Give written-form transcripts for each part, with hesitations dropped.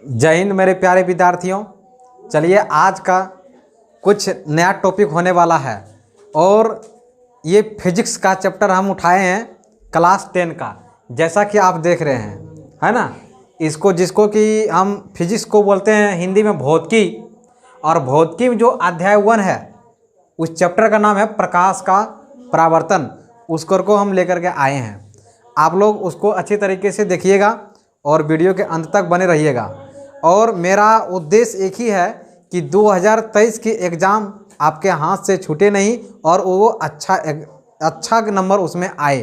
जय हिंद मेरे प्यारे विद्यार्थियों। चलिए आज का कुछ नया टॉपिक होने वाला है और ये फिजिक्स का चैप्टर हम उठाए हैं क्लास 10 का। जैसा कि आप देख रहे हैं, है ना, इसको जिसको कि हम फिजिक्स को बोलते हैं हिंदी में भौतिकी, और भौतिकी में जो अध्याय 1 है उस चैप्टर का नाम है प्रकाश का परावर्तन। उसको हम लेकर के आए हैं। आप लोग उसको अच्छी तरीके से देखिएगा और वीडियो के अंत तक बने रहिएगा। और मेरा उद्देश्य एक ही है कि 2023 की एग्ज़ाम आपके हाथ से छूटे नहीं और वो अच्छा नंबर उसमें आए,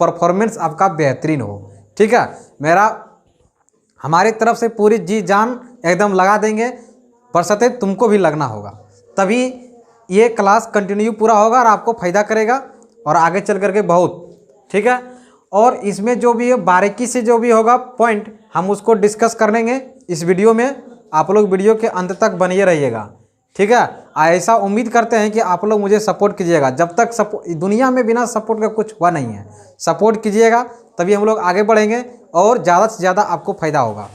परफॉर्मेंस आपका बेहतरीन हो। ठीक है, हमारी तरफ से पूरी जी जान एकदम लगा देंगे, बशर्ते तुमको भी लगना होगा, तभी ये क्लास कंटिन्यू पूरा होगा और आपको फ़ायदा करेगा और आगे चल करके बहुत। ठीक है, और इसमें जो भी बारीकी से जो भी होगा पॉइंट हम उसको डिस्कस कर लेंगे इस वीडियो में। आप लोग वीडियो के अंत तक बनिए रहिएगा। ठीक है, ऐसा उम्मीद करते हैं कि आप लोग मुझे सपोर्ट कीजिएगा। जब तक दुनिया में बिना सपोर्ट का कुछ हुआ नहीं है। सपोर्ट कीजिएगा तभी हम लोग आगे बढ़ेंगे और ज़्यादा से ज़्यादा आपको फ़ायदा होगा।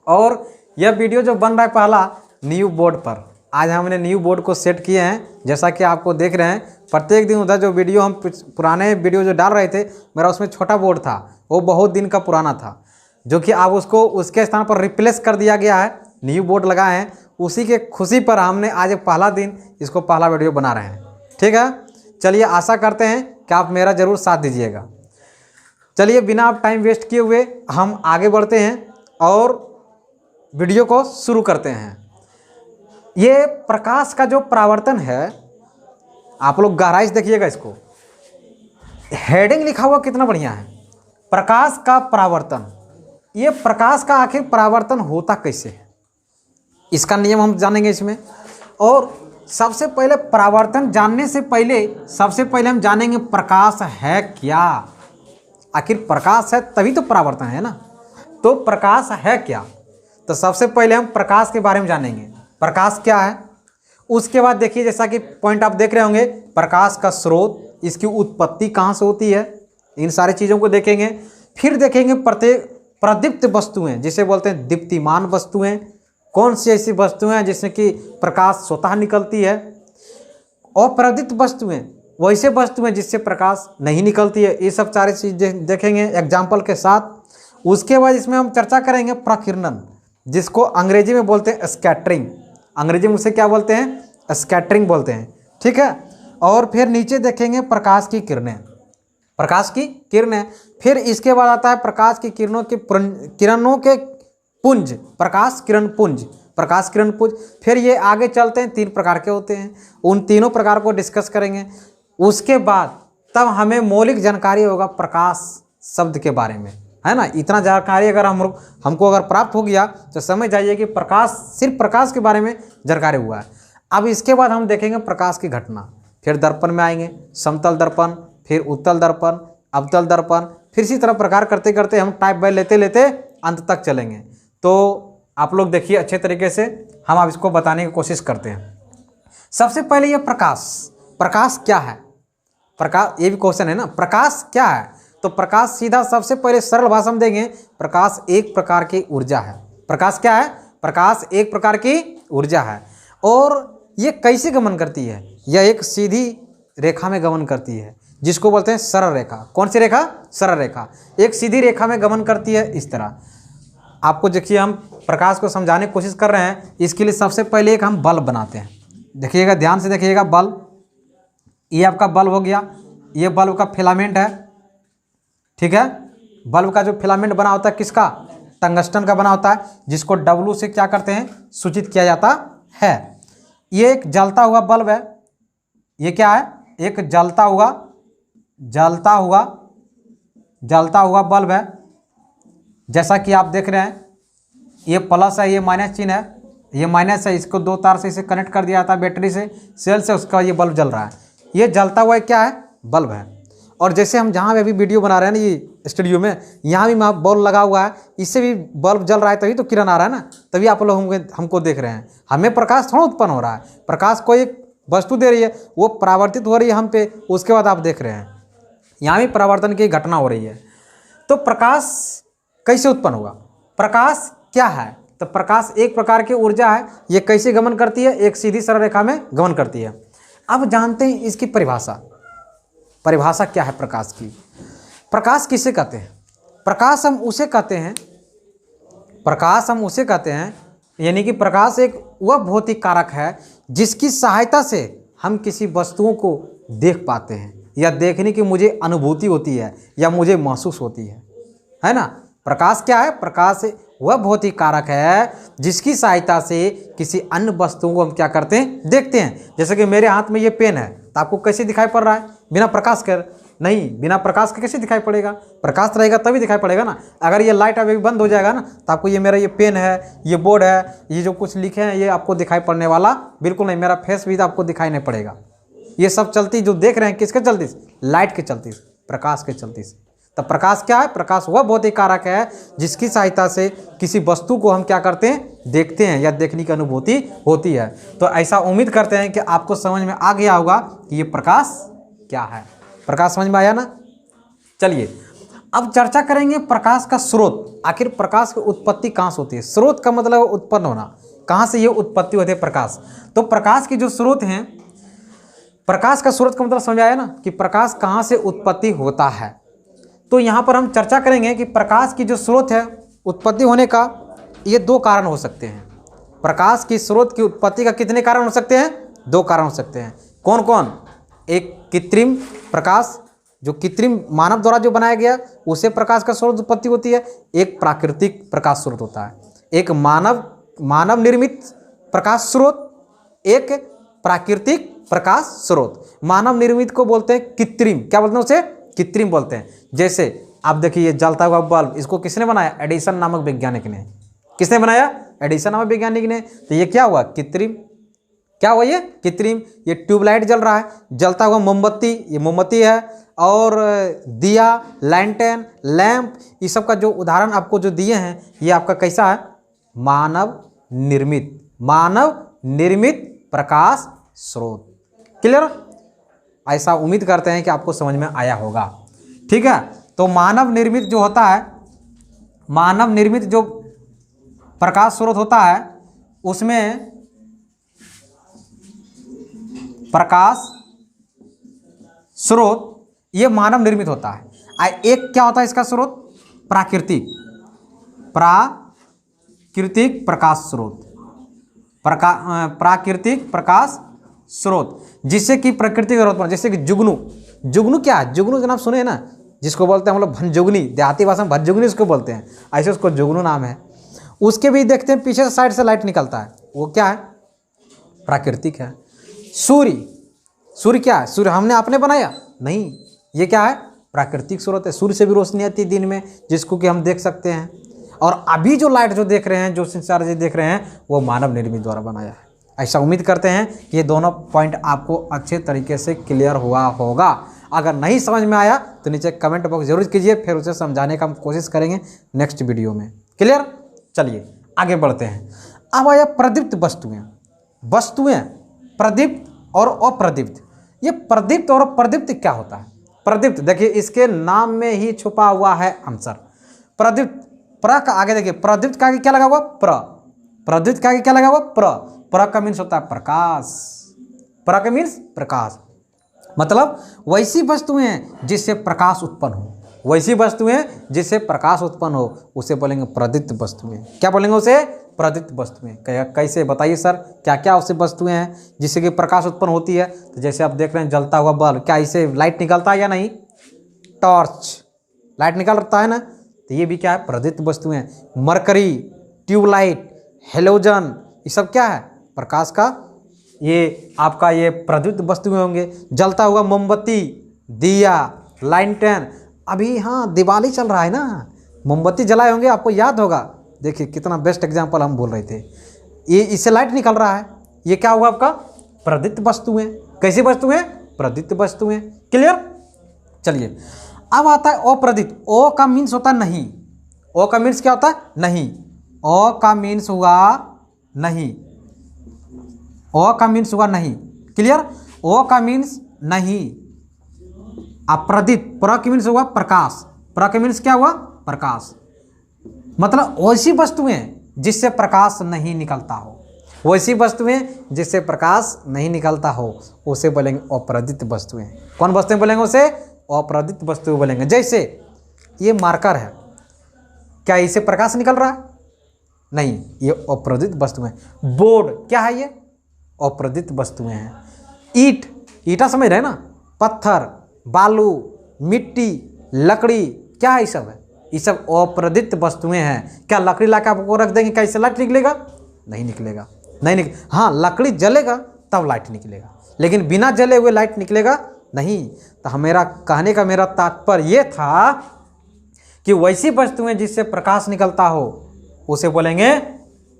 और यह वीडियो जो बन रहा है पहला न्यू बोर्ड पर, आज हमने न्यू बोर्ड को सेट किए हैं। जैसा कि आपको देख रहे हैं, प्रत्येक दिन उधर जो वीडियो हम पुराने वीडियो जो डाल रहे थे, मेरा उसमें छोटा बोर्ड था, वो बहुत दिन का पुराना था, जो कि आप उसको उसके स्थान पर रिप्लेस कर दिया गया है, न्यू बोर्ड लगाए हैं। उसी के खुशी पर हमने आज पहला दिन इसको पहला वीडियो बना रहे हैं। ठीक है, चलिए आशा करते हैं कि आप मेरा ज़रूर साथ दीजिएगा। चलिए बिना आप टाइम वेस्ट किए हुए हम आगे बढ़ते हैं और वीडियो को शुरू करते हैं। ये प्रकाश का जो परावर्तन है, आप लोग गहराई से देखिएगा। इसको हेडिंग लिखा हुआ कितना बढ़िया है, प्रकाश का परावर्तन। ये प्रकाश का आखिर परावर्तन होता कैसे है, इसका नियम हम जानेंगे इसमें। और सबसे पहले परावर्तन जानने से पहले सबसे पहले हम जानेंगे प्रकाश है क्या। आखिर प्रकाश है तभी तो परावर्तन है ना, तो प्रकाश है क्या। तो सबसे पहले हम प्रकाश के बारे में जानेंगे, प्रकाश क्या है। उसके बाद देखिए, जैसा कि पॉइंट आप देख रहे होंगे, प्रकाश का स्रोत, इसकी उत्पत्ति कहाँ से होती है, इन सारी चीज़ों को देखेंगे। फिर देखेंगे प्रदीप्त वस्तुएं, जिसे बोलते हैं दीप्तिमान वस्तुएं, कौन सी ऐसी वस्तुएं हैं जिसमें कि प्रकाश स्वतः निकलती है। और प्रदीप्त वस्तुएं वैसे वस्तुएं जिससे प्रकाश नहीं निकलती है। ये सब सारी चीज़ें देखेंगे एग्जाम्पल के साथ। उसके बाद इसमें हम चर्चा करेंगे प्रकीर्णन, जिसको अंग्रेजी में बोलते हैं स्कैटरिंग। अंग्रेजी में उसे क्या बोलते हैं, स्कैटरिंग बोलते हैं। ठीक है, और फिर नीचे देखेंगे प्रकाश की किरणें, प्रकाश की किरणें। फिर इसके बाद आता है प्रकाश की किरणों के पुंज, प्रकाश किरण पुंज, प्रकाश किरण पुंज। फिर ये आगे चलते हैं, 3 प्रकार के होते हैं, उन तीनों प्रकार को डिस्कस करेंगे। उसके बाद तब हमें मौलिक जानकारी होगा प्रकाश शब्द के बारे में, है ना। इतना जानकारी अगर हमको अगर प्राप्त हो गया तो समझ जाइए कि प्रकाश, सिर्फ प्रकाश के बारे में जानकारी हुआ है। अब इसके बाद हम देखेंगे प्रकाश की घटना। फिर दर्पण में आएंगे, समतल दर्पण, फिर उत्तल दर्पण, अवतल दर्पण, फिर इसी तरह प्रकार करते करते हम टाइप बाय लेते लेते अंत तक चलेंगे। तो आप लोग देखिए अच्छे तरीके से, हम अब इसको बताने की कोशिश करते हैं। सबसे पहले ये प्रकाश, प्रकाश क्या है, प्रकाश, ये भी क्वेश्चन है ना, प्रकाश क्या है। तो प्रकाश सीधा सबसे पहले सरल भाषा में देंगे, प्रकाश एक प्रकार की ऊर्जा है। प्रकाश क्या है, प्रकाश एक प्रकार की ऊर्जा है। और ये कैसे गमन करती है, यह एक सीधी रेखा में गमन करती है, जिसको बोलते हैं सरल रेखा। कौन सी रेखा, सरल रेखा। एक सीधी रेखा में गमन करती है इस तरह। आपको देखिए, हम प्रकाश को समझाने की कोशिश कर रहे हैं। इसके लिए सबसे पहले एक हम बल्ब बनाते हैं। देखिएगा, ध्यान से देखिएगा, बल्ब, ये आपका बल्ब हो गया, ये बल्ब का फिलामेंट है। ठीक है, बल्ब का जो फिलामेंट बना होता है किसका, टंगस्टन का बना होता है, जिसको W से क्या करते हैं, सूचित किया जाता है। ये एक जलता हुआ बल्ब है। ये क्या है, एक जलता हुआ बल्ब है। जैसा कि आप देख रहे हैं, ये प्लस है, ये माइनस चिन्ह है, ये माइनस है। इसको 2 तार से इसे कनेक्ट कर दिया था बैटरी से, सेल से, उसका ये बल्ब जल रहा है। ये जलता हुआ क्या है, बल्ब है। और जैसे हम जहाँ भी अभी वीडियो बना रहे हैं ना, ये स्टूडियो में, यहाँ भी बल्ब लगा हुआ है, इससे भी बल्ब जल रहा है, तभी तो किरण आ रहा है ना, तभी आप लोग हमको देख रहे हैं। हमें प्रकाश थोड़ा उत्पन्न हो रहा है, प्रकाश कोई एक वस्तु दे रही है, वो परावर्तित हो रही है हम पे, उसके बाद आप देख रहे हैं यहाँ भी परावर्तन की घटना हो रही है। तो प्रकाश कैसे उत्पन्न होगा, प्रकाश क्या है, तो प्रकाश एक प्रकार की ऊर्जा है, ये कैसे गमन करती है, एक सीधी सरल रेखा में गमन करती है। अब जानते हैं इसकी परिभाषा। परिभाषा क्या है प्रकाश की? प्रकाश किसे कहते हैं? प्रकाश हम उसे कहते हैं यानी कि प्रकाश एक वह भौतिक कारक है जिसकी सहायता से हम किसी वस्तुओं को देख पाते हैं या देखने की मुझे अनुभूति होती है या मुझे महसूस होती है ना। प्रकाश क्या है? प्रकाश वह भौतिक कारक है जिसकी सहायता से किसी अन्य वस्तुओं को हम क्या करते हैं, देखते हैं। जैसे कि मेरे हाथ में ये पेन है, तो आपको कैसे दिखाई पड़ रहा है? बिना प्रकाश के नहीं, बिना प्रकाश के कैसे दिखाई पड़ेगा? प्रकाश रहेगा तभी दिखाई पड़ेगा ना। अगर ये लाइट अभी बंद हो जाएगा ना, तो आपको ये मेरा ये पेन है, ये बोर्ड है, ये जो कुछ लिखे हैं, ये आपको दिखाई पड़ने वाला बिल्कुल नहीं। मेरा फेस भी आपको दिखाई नहीं पड़ेगा। ये सब चलती जो देख रहे हैं किसके चलती? लाइट के चलती, प्रकाश के चलती। तब प्रकाश क्या है? प्रकाश वह भौतिक कारक है जिसकी सहायता से किसी वस्तु को हम क्या करते हैं, देखते हैं या देखने की अनुभूति होती है। तो ऐसा उम्मीद करते हैं कि आपको समझ में आ गया होगा कि ये प्रकाश क्या है। प्रकाश समझ में आया ना? चलिए अब चर्चा करेंगे प्रकाश का स्रोत। आखिर प्रकाश की उत्पत्ति कहाँ से होती है? स्रोत का मतलब उत्पन्न होना, कहाँ से ये उत्पत्ति होती है प्रकाश। तो प्रकाश की जो स्रोत हैं, प्रकाश का स्रोत का मतलब समझ आया ना कि प्रकाश कहाँ से उत्पत्ति होता है। तो यहाँ पर हम चर्चा करेंगे कि प्रकाश की जो स्रोत है उत्पत्ति होने का, ये दो कारण हो सकते हैं। प्रकाश की स्रोत की उत्पत्ति का कितने कारण हो सकते हैं? दो कारण हो सकते हैं। कौन कौन? एक कृत्रिम प्रकाश, जो कृत्रिम मानव द्वारा जो बनाया गया उसे प्रकाश का स्रोत उत्पत्ति होती है। एक प्राकृतिक प्रकाश स्रोत होता है। एक मानव निर्मित प्रकाश स्रोत, एक प्राकृतिक प्रकाश स्रोत। मानव निर्मित को बोलते हैं कृत्रिम। क्या बोलते हैं उसे? कृत्रिम बोलते हैं। जैसे आप देखिए ये जलता हुआ बल्ब, इसको किसने बनाया? एडिसन नामक वैज्ञानिक ने। किसने बनाया? एडिसन नामक वैज्ञानिक ने। तो ये क्या हुआ? कृत्रिम। क्या हुआ? ये कृत्रिम। ये ट्यूबलाइट जल रहा है, जलता हुआ मोमबत्ती, ये मोमबत्ती है। और दिया, लैंटेन, लैंप, ये सब का जो उदाहरण आपको जो दिए हैं, ये आपका कैसा है? मानव निर्मित प्रकाश स्रोत। क्लियर? ऐसा उम्मीद करते हैं कि आपको समझ में आया होगा। ठीक है, तो मानव निर्मित जो होता है, मानव निर्मित जो प्रकाश स्रोत होता है, उसमें प्रकाश स्रोत ये मानव निर्मित होता है। एक क्या होता है इसका स्रोत? प्राकृतिक प्रकाश स्रोत। प्राकृतिक प्रकाश स्रोत जिससे कि प्रकृति का उत्पन्न, जैसे कि जुगनू क्या है? जुगनू का नाम सुने हैं ना, जिसको बोलते हैं हम लोग भनजुगनी, देहाती भाषा में भनजुगनी उसको बोलते हैं, ऐसे उसको जुगनू नाम है। उसके भी देखते हैं पीछे साइड से लाइट निकलता है, वो क्या है? प्राकृतिक है। सूर्य क्या है? सूर्य हमने आपने बनाया नहीं, ये क्या है? प्राकृतिक स्रोत है। सूर्य से भी रोशनी आती है दिन में, जिसको कि हम देख सकते हैं। और अभी जो लाइट जो देख रहे हैं, जो संसार जो देख रहे हैं, वो मानव निर्मित द्वारा बनाया है। ऐसा उम्मीद करते हैं कि ये दोनों पॉइंट आपको अच्छे तरीके से क्लियर हुआ होगा। अगर नहीं समझ में आया तो नीचे कमेंट बॉक्स जरूर कीजिए, फिर उसे समझाने का हम कोशिश करेंगे नेक्स्ट वीडियो में। क्लियर? चलिए आगे बढ़ते हैं। अब आया प्रदीप्त वस्तुएं, प्रदीप्त और अप्रदीप्त। ये प्रदीप्त और प्रदीप्त क्या होता है? प्रदीप्त देखिए इसके नाम में ही छुपा हुआ है आंसर। प्रदीप्त, प्र का आगे देखिए, प्रदीप्त का आगे क्या लगा हुआ? प्रदीप्त का आगे क्या लगा हुआ? प्र का मीन्स होता है प्रकाश। प्र का मीन्स प्रकाश, मतलब वैसी वस्तुएं जिससे प्रकाश उत्पन्न हो, वैसी वस्तुएं जिससे प्रकाश उत्पन्न हो, उसे बोलेंगे प्रदीप्त वस्तुएं। क्या बोलेंगे उसे? प्रदीप्त वस्तुएं। कैसे बताइए सर, क्या क्या उससे वस्तुएं हैं जिससे कि प्रकाश उत्पन्न होती है? तो जैसे आप देख रहे हैं जलता हुआ बल्ब, क्या इसे लाइट निकलता है या नहीं? टॉर्च, लाइट निकलता है ना, तो ये भी क्या है? प्रदीप्त वस्तुएं। मरकरी, ट्यूबलाइट, हेलोजन, ये सब क्या है? प्रकाश का ये आपका ये प्रदीप्त वस्तुएं होंगे। जलता हुआ मोमबत्ती, दिया, लाइनटेन। अभी हाँ दिवाली चल रहा है ना, मोमबत्ती जलाए होंगे, आपको याद होगा। देखिए कितना बेस्ट एग्जांपल हम बोल रहे थे। ये इससे लाइट निकल रहा है, ये क्या हुआ आपका? प्रदीप्त वस्तुएं। कैसी वस्तुएं? प्रदीप्त वस्तुएं। क्लियर? चलिए अब आता है अप्रदीप्त। ओ का मीन्स होता है नहीं। ओ का मीन्स क्या होता है? नहीं। ओ का मीन्स हुआ नहीं। ओ का मीन्स हुआ नहीं। क्लियर? ओ का मीन्स नहीं। अप्रदीप्त, प्र का मीन्स हुआ प्रकाश। प्र का मीन्स क्या हुआ? प्रकाश। मतलब ऐसी वस्तुएं जिससे प्रकाश नहीं निकलता हो। वैसी वस्तुएं जिससे प्रकाश नहीं निकलता हो उसे बोलेंगे अप्रदित वस्तुएं। कौन वस्तुएं बोलेंगे? उसे अप्रदित वस्तुएं बोलेंगे। जैसे ये मार्कर है, क्या इसे प्रकाश निकल रहा है? नहीं, ये अप्रदित वस्तुएं। बोर्ड क्या है? ये अप्रदित वस्तुएं हैं। ईंट, ईंटा समझ रहे हैं ना? पत्थर, बालू, मिट्टी, लकड़ी, क्या है? ये सब है, ये सब अप्रदित वस्तुएं हैं। क्या लकड़ी लाकर आपको रख देंगे, क्या इससे लाइट निकलेगा? नहीं निकलेगा, नहीं हाँ, लकड़ी जलेगा तब लाइट निकलेगा, लेकिन बिना जले हुए लाइट निकलेगा नहीं। तो मेरा कहने का मेरा तात्पर्य ये था कि वैसी वस्तुएं जिससे प्रकाश निकलता हो उसे बोलेंगे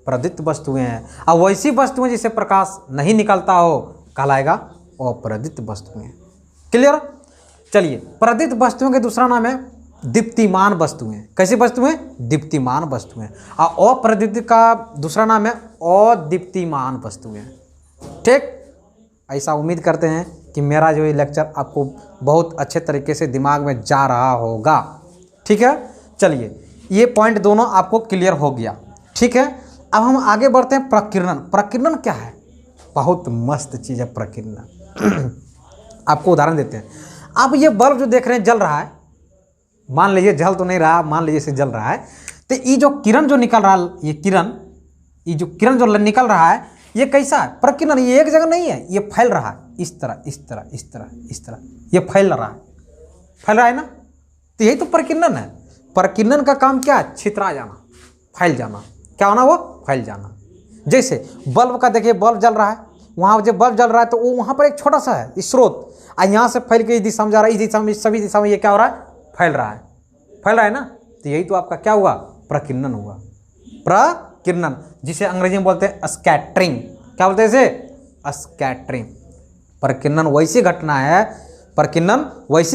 प्रदित वस्तुएं हैं, और वैसी वस्तुएं जिससे प्रकाश नहीं निकलता हो कहलाएगा अप्रदित वस्तुएं। क्लियर? चलिए, प्रदित वस्तुओं के दूसरा नाम है दीप्तिमान वस्तुएं। कैसी वस्तुएं? दीप्तिमान वस्तुएं। और अप्रदित का दूसरा नाम है अदीप्तिमान वस्तुएं। ठीक, ऐसा उम्मीद करते हैं कि मेरा जो ये लेक्चर आपको बहुत अच्छे तरीके से दिमाग में जा रहा होगा। ठीक है, चलिए, ये पॉइंट दोनों आपको क्लियर हो गया। ठीक है, अब हम आगे बढ़ते हैं। प्रकीर्णन। प्रकीर्णन क्या है? बहुत मस्त चीज़ है प्रकीर्णन। आपको उदाहरण देते हैं। अब ये बल्ब जो देख रहे हैं जल रहा है, मान लीजिए जल तो नहीं रहा, मान लीजिए इसे जल रहा है, तो ये जो किरण जो निकल रहा है, ये जो किरण जो निकल रहा है, ये कैसा है? प्रकीर्णन। ये एक जगह नहीं है, ये फैल रहा है, इस तरह इस तरह इस तरह इस तरह, ये फैल रहा है ना? तो यही तो प्रकीर्णन है। प्रकीर्णन का काम क्या है? छितरा जाना, फैल जाना। क्या होना? वो फैल जाना। जैसे बल्ब का देखिए, बल्ब जल रहा है, वहाँ जब बल्ब जल रहा है तो वो वहाँ पर एक छोटा सा है स्रोत, और यहाँ से फैल के इस दिशा में जा रहा है, इस दिशा में, सभी दिशा में ये क्या हो रहा है? फैल रहा है ना? तो यही तो आपका क्या हुआ? प्रकीर्णन हुआ। प्रकीर्णन, जिसे अंग्रेजी में बोलते हैं स्कैटरिंग। क्या बोलते हैं इसे? स्कैटरिंग। प्रकीर्णन वैसी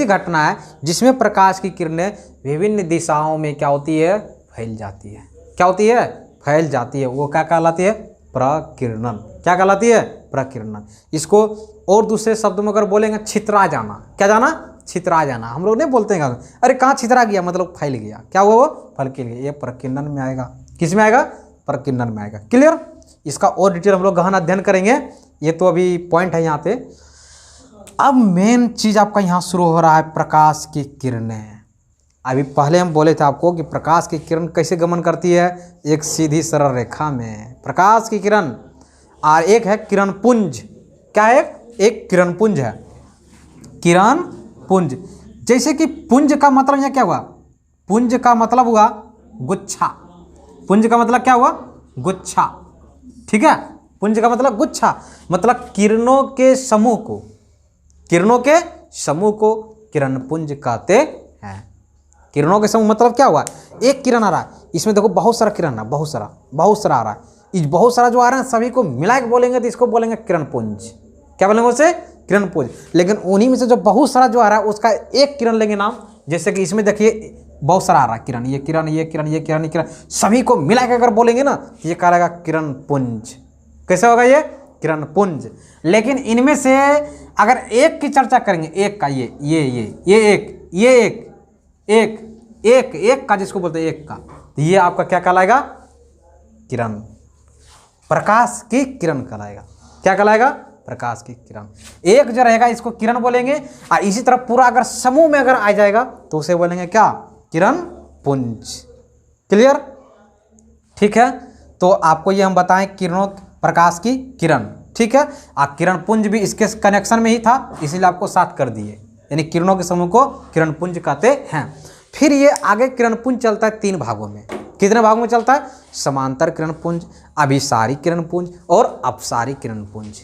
घटना है जिसमें प्रकाश की किरणें विभिन्न दिशाओं में क्या होती है? फैल जाती है। क्या होती है? फैल जाती है। वो क्या कहलाती है? प्रकीर्णन। क्या कहलाती है? प्रकीर्णन। इसको और दूसरे शब्दों में अगर बोलेंगे, छितरा जाना। क्या जाना? छितरा जाना। हम लोग नहीं बोलते हैं अरे कहाँ छितरा गया, मतलब फैल गया। क्या हुआ? वो फैल के गया। ये प्रकीर्णन में आएगा। किस में आएगा? प्रकीर्णन में आएगा। क्लियर? इसका और डिटेल हम लोग गहन अध्ययन करेंगे। ये तो अभी पॉइंट है यहाँ पे। अब मेन चीज आपका यहाँ शुरू हो रहा है, प्रकाश की किरणें। अभी पहले हम बोले थे आपको कि प्रकाश की किरण कैसे गमन करती है? एक सीधी सरल रेखा में प्रकाश की किरण, और एक है किरण पुंज। क्या है? एक किरण पुंज है। किरण पुंज। जैसे कि पुंज का मतलब यहाँ क्या हुआ? पुंज का मतलब हुआ गुच्छा। पुंज का मतलब क्या हुआ? गुच्छा। ठीक है, पुंज का मतलब गुच्छा, मतलब किरणों के समूह को किरण पुंज कहते हैं। किरणों के समूह मतलब क्या हुआ? एक किरण आ रहा है, इसमें देखो बहुत सारा किरण है, बहुत सारा आ रहा है। इस बहुत सारा जो आ रहा है सभी को मिला के बोलेंगे तो इसको बोलेंगे किरण पुंज। क्या बोलेंगे उसे? किरण पुंज। लेकिन उन्हीं में से जो बहुत सारा जो आ रहा है उसका एक किरण लेंगे नाम। जैसे कि इसमें देखिए बहुत सारा आ रहा है किरण, ये किरण, ये किरण, ये किरण, ये किरण, सभी को मिला के अगर बोलेंगे ना तो ये कहलाएगा किरण पुंज। कैसे होगा? ये किरण पुंज। लेकिन इनमें से अगर एक की चर्चा करेंगे, एक का, एक का, जिसको बोलते हैं एक का, तो ये आपका क्या कहलाएगा? किरण, प्रकाश की किरण कहलाएगा। क्या कहलाएगा? प्रकाश की किरण। एक जो रहेगा इसको किरण बोलेंगे, और इसी तरह पूरा अगर समूह में अगर आ जाएगा तो उसे बोलेंगे क्या? किरण पुंज। क्लियर? ठीक है, तो आपको ये हम बताएं किरणों, प्रकाश की किरण। ठीक है, किरण पुंज भी इसके कनेक्शन में ही था, इसीलिए आपको साथ कर दिए। यानी किरणों के समूह को किरण पुंज कहते हैं। फिर ये आगे किरण पुंज चलता है 3 भागों में। कितने भागों में चलता है? समांतर किरण पुंज, अभिसारी किरण पुंज और अपसारी किरण पुंज।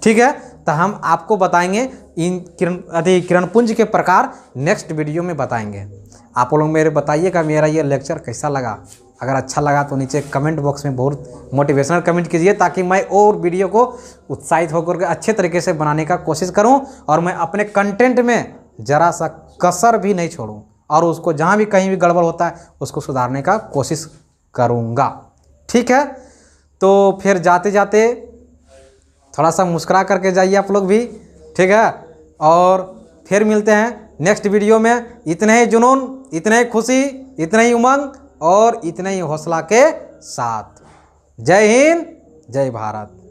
ठीक है, तो हम आपको बताएंगे इन किरण पुंज के प्रकार नेक्स्ट वीडियो में बताएंगे। आप लोग मेरे बताइएगा मेरा ये लेक्चर कैसा लगा। अगर अच्छा लगा तो नीचे कमेंट बॉक्स में बहुत मोटिवेशनल कमेंट कीजिए, ताकि मैं और वीडियो को उत्साहित होकर के अच्छे तरीके से बनाने का कोशिश करूं, और मैं अपने कंटेंट में ज़रा सा कसर भी नहीं छोड़ूं, और उसको जहां भी कहीं भी गड़बड़ होता है उसको सुधारने का कोशिश करूंगा। ठीक है, तो फिर जाते जाते थोड़ा सा मुस्कुरा करके जाइए आप लोग भी। ठीक है, और फिर मिलते हैं नेक्स्ट वीडियो में। इतने ही जुनून, इतने ही खुशी, इतने ही उमंग और इतने ही हौसला के साथ। जय हिंद, जय भारत।